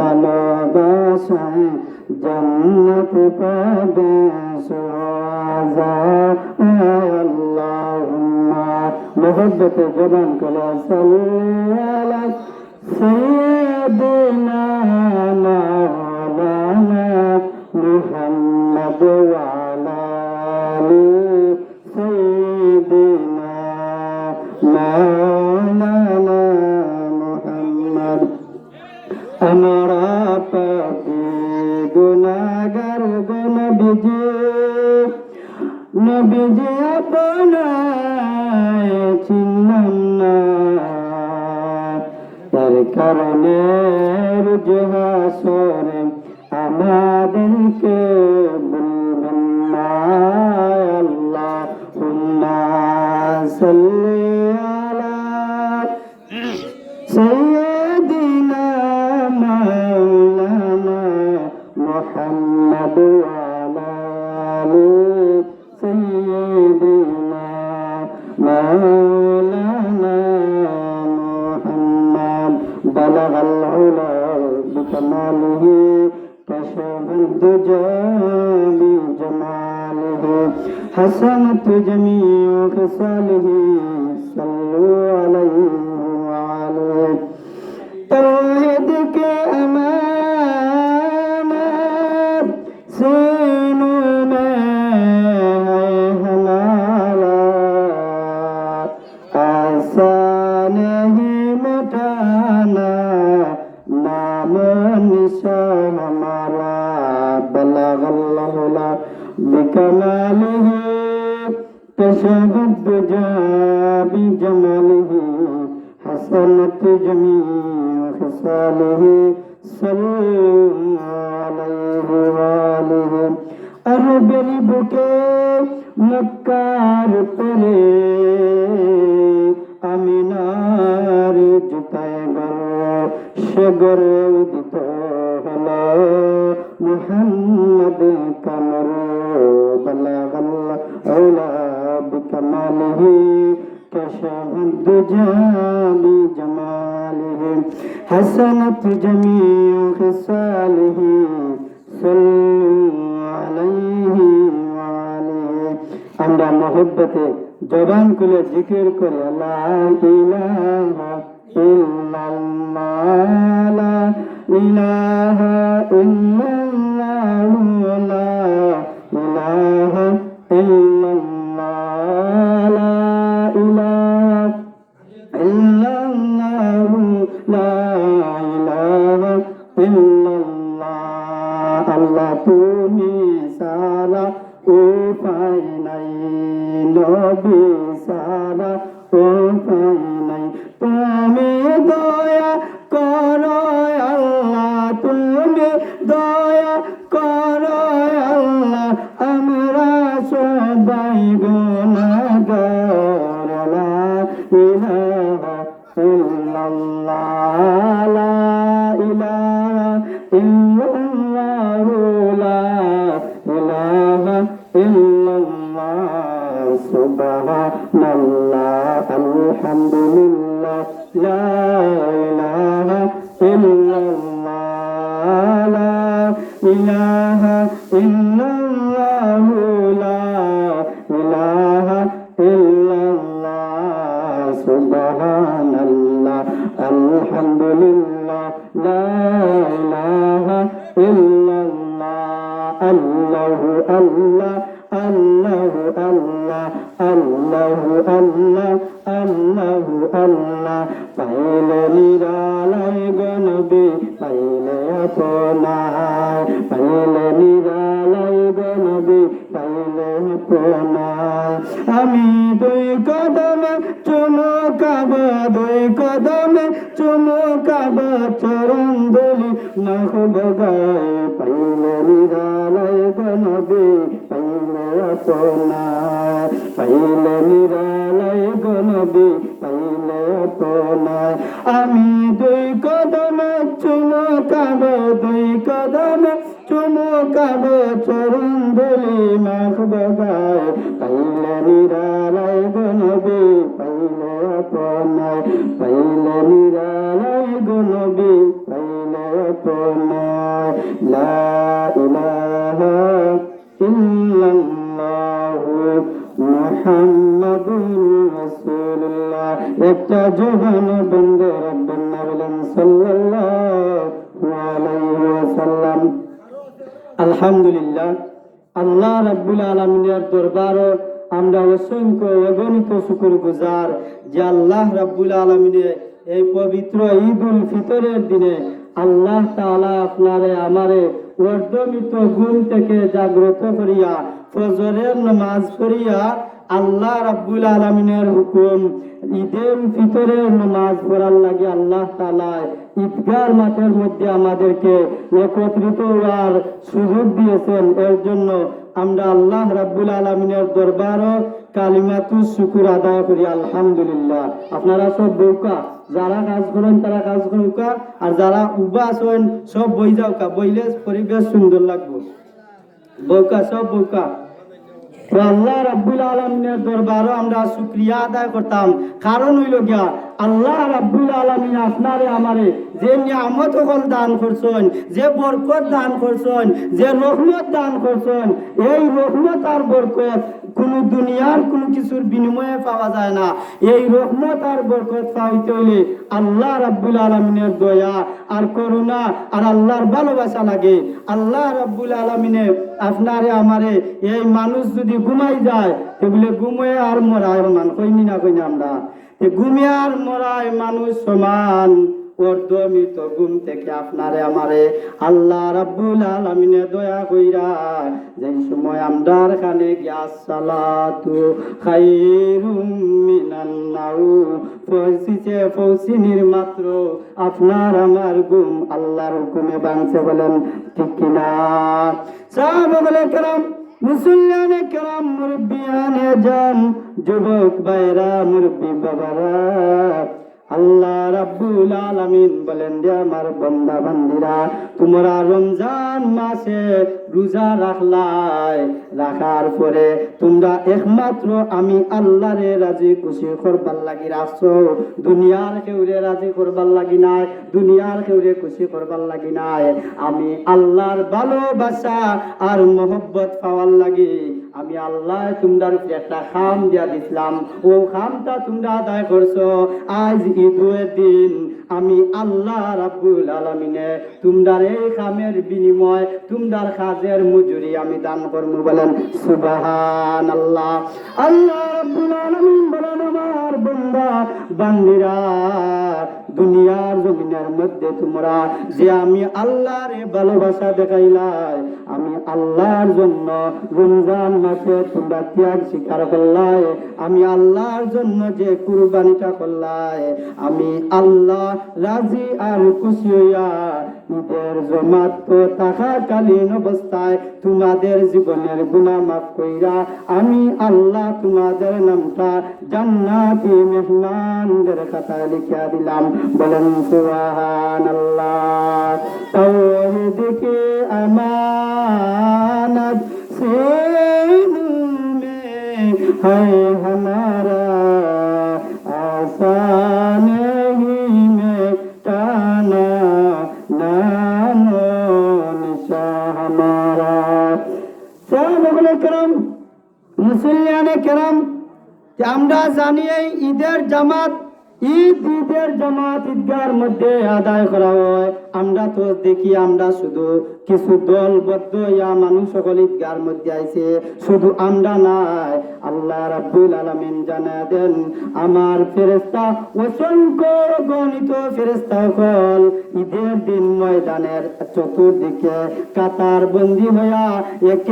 ভালোবাসায় জান্নাত পাবে সোজা আল্লাহুম্মা মোহব্বতে জবান করে সাল্লি আলা সাইয়্যিদিনা মাওলানা মুহাম্মদ ওয়া আলা আলি সাইয়্যিদিনা মাওলানা মুহাম্মদ আমরা পাপী গুনাহগার নবীজি নবীজি আপনায় চিনলাম না তার কারণে রোজ হাসরে আমাদেরকে বলবেন না আল্লাহুম্মা সাল্লি আলা সাইয়্যিদিনা মাওলানা মুহাম্মদ ওয়া আলা আলি সাইয়্যিদিনা মাওলানা মুহাম্মদ বালাগাল উলা বিকামালিহি কাশাফাদ দুজা বিজামালিহি হাসানাত জামিউ খিসালিহি সাল্লু আলাইহি ওয়া আলিহি तौहीद के अमानत सीनों में है हमारा आसान नहीं मिटाना नाम निशान हमारा बलगल्लाहु ला बिकमालिही कशफत दुजा बिजमालिही हसनत जमीउ खसालिही सल्लल्लाहु अलैहि वालिहि अरबेर बुके मक्कार परे आमिनार जुताए गर सगर उदित हलो मुहम्मद कमर बलगल औला बिकमालिही कशफत दुजा बिजमालिही हसनत जमीउ खिसालिही सल्लल्लाहु अलैहि ওয়া আলিহি আমরা মহব্বতে জবান খুলে জিকির করি লা ইলাহা ইল্লাল্লাহ লা ইলাহা ইল্লাল্লাহ লা ইলাহা ইল্লাল্লাহ লা ইলাহা ইল্লাল্লাহ লা ইলাহা ইল্লাল্লাহ আল্লাহ তুমি সারা উপায় নাই নবী সারা উপায় নাই তুমি দয়া করো আল্লাহ তুমি দয়া করো আল্লাহ আমরা সবাই গুনাহগার লা ইলাহা ইল্লাল্লাহ লা ইলাহা ইল্লাল্লাহ লা ইলাহা ইল্লাল্লাহ সুবহানাল্লাহ আলহামদুলিল্লাহ লা ইলাহা ইল্লাল্লাহ লা ইলাহা ইল্লাল্লাহ লা ইলাহা ইল্লাল্লাহ সুবহানাল্লাহ আলহামদুলিল্লাহ লা ইলাহা ইল্লাল্লাহ আল্লাহু আল্লাহ আল্লাহু আল্লাহ আল্লাহু আল্লাহ আল্লাহু আল্লাহ পাইলে নিরালায় গনবী পাইলে আপনার পাইলে নিরালায় গনবী পাইলে আপনার আমি দুই কদমে চুমকাব দুই কদমে চুমকাব চরণ ধুলি নখব গায়ে পাইলে নিরালায় গনবী পাইলে আপনার পাইলে নিরালায় গনবী পাইলে আপনার আমি দুই কদমে চুমকাব দুই কদমে চুমকাব চরণ ধুলি নখব গায়ে পাইলে নিরালায় গনবী পাইলে আপনার পাইলে নিরালায় গনবী পাইলে পড়নায় লা ইলাহা ইল্লাল্লাহু মুহাম্মাদুর রাসূলুল্লাহ। একটা জবান বন্ধ রাখবেন না, বলেন সাল্লাল্লাহু আলাইহি ওয়াসাল্লাম। আলহামদুলিল্লাহ, আল্লাহ রাব্বুল আলামিনের দরবারে আমরা অসংখ্য অগণিত শুকর গুজার যে আল্লাহ রাব্বুল আলামিনে এই পবিত্র ঈদুল ফিতরের দিনে আল্লাহ তাআলা আপনারে আমারে অর্ধমিত ঘুম থেকে জাগ্রত করিয়া ফজরের নামাজ পড়িয়া আল্লাহ রাব্বুল আলামিনের হুকুম ঈদুল ফিতরের নামাজ পড়ার লাগে আল্লাহ তাআলা ঈদগার মাঠের মধ্যে আমাদেরকে একত্রিত হওয়ার সুযোগ দিয়েছেন। এর জন্য আমরা আল্লাহ রাব্বুল আলামিনের দরবারে কালিমাতুশ শুকর আদায় করি আলহামদুলিল্লাহ। আপনারা সব বউকা, যারা কাজ করেন তারা কাজ করুকা, আর যারা উবা আছেন সব বই যাওকা, বইলে পরিবেশ সুন্দর লাগবে। বউকা সব বউকা। তো আল্লাহ রাব্বুল আলামিনের দরবারে আমরা শুকরিয়া আদায় করতাম। কারণ হইল গিয়া আল্লাহ রাব্বুল আলামিন আপনারে আমারে যে নিয়ামত সকল দান করছেন, যে বরকত দান করছেন, যে রহমত দান করছেন, এই রহমত আর বরকত কোন দুনিয়ার কোন কিছুর বিনিময়ে পাওয়া যায় না। এই রহমত আর বরকত পাইতে হইলে আল্লাহ রাব্বুল আলামিনের দয়া আর করুণা আর আল্লাহর ভালোবাসা লাগে। আল্লাহ রাব্বুল আলামিনে আপনারে আমারে এই মানুষ যদি ঘুমাই যায় এগুলো ঘুমে আর মরায় মান কইনি না কইনি আমরা ঘুমে আর মরায় মানুষ সমান। অর্ধমিত ঘুম থেকে আপনারে আমারে আল্লাহ রাব্বুল আলামিনে দয়া কইরা যে সময় আমরার কানে গিয়া সালাতু খায়রুম মিনান নাউম পৌঁছিনির মাত্র আপনার আমার ঘুম আল্লাহর হুকুমে ভাঙছে, বলেন ঠিক কিনা? সাহাবায়ে কেরাম, মুসল্লিয়ানে কেরাম, মুরব্বিয়ানে জান, যুবক ভাইরা, মুরব্বি বাবারা, আল্লাহ রাব্বুল আলামিন বলেন যে আমার বান্দা বান্দিরা তোমরা রমজান মাসে রোজা রাখলাই, রাখার পরে তোমরা একমাত্র আমি আল্লাহরে রাজি খুশি করবার লাগি রাখছো, দুনিয়ার কেউরে রাজি করবার লাগি নাই, দুনিয়ার কেউরে খুশি করবার লাগি নাই। আমি আল্লাহর ভালোবাসা আর মহব্বত পাওয়ার লাগি আমি আল্লাহ তোমরা একটা খাম দিয়া দিছিলাম, ও খামটা তোমরা আদায় করছো। আজ ঈদের দিন আমি আল্লাহ রাব্বুল আলামিনে তোমরার এই খামের বিনিময় তোমরার কাজের মজুরি আমি দান করব, বলেন সুবহানাল্লাহ। আল্লাহ রাব্বুল আলামিন বলেন আমার বান্দা বান্দিরা দুনিয়ার জমিনের মধ্যে তোমরা যে আমি আল্লাহর ভালোবাসা দেখাইলাই, আমি আল্লাহর জন্য রমজান মাসে তোমরা ত্যাগ স্বীকার করলাই, আমি আল্লাহর জন্য যে কুরবানিটা করলাই, আমি আল্লাহ রাজি আর খুশি হইয়া ঈদের জমাত থাকাকালীন অবস্থায় তোমাদের জীবনের গুনাহ মাফ কইরা আমি আল্লাহ তোমাদের নামটা জান্নাতি মেহমানদের খাতায় লিখিয়া দিলাম, বলেন সুবহানাল্লাহ। তাওহীদ কি আমানত से में है हमारा आसान ही में टाना नामो निशा हमारा। साहबे करम, मुसल्लियाने करम, আমরা জানি এই ঈদের জামাত ঈদের জামাত ঈদগার মধ্যে আদায় করা হয়। আমরা তো দেখি আমরা শুধু কিছু দলবদ্ধ ইয়া মানুষ সকল ঈদগার মধ্যে আইছে, শুধু আমরা নাই। আল্লাহ রাব্বুল আলামিন জানা দেন আমার ফেরেশতা অসংখ্য গণিত ফেরেশতা সকল ঈদের দিন ময়দানের চতুর্দিকে কাতার বন্দী হইয়া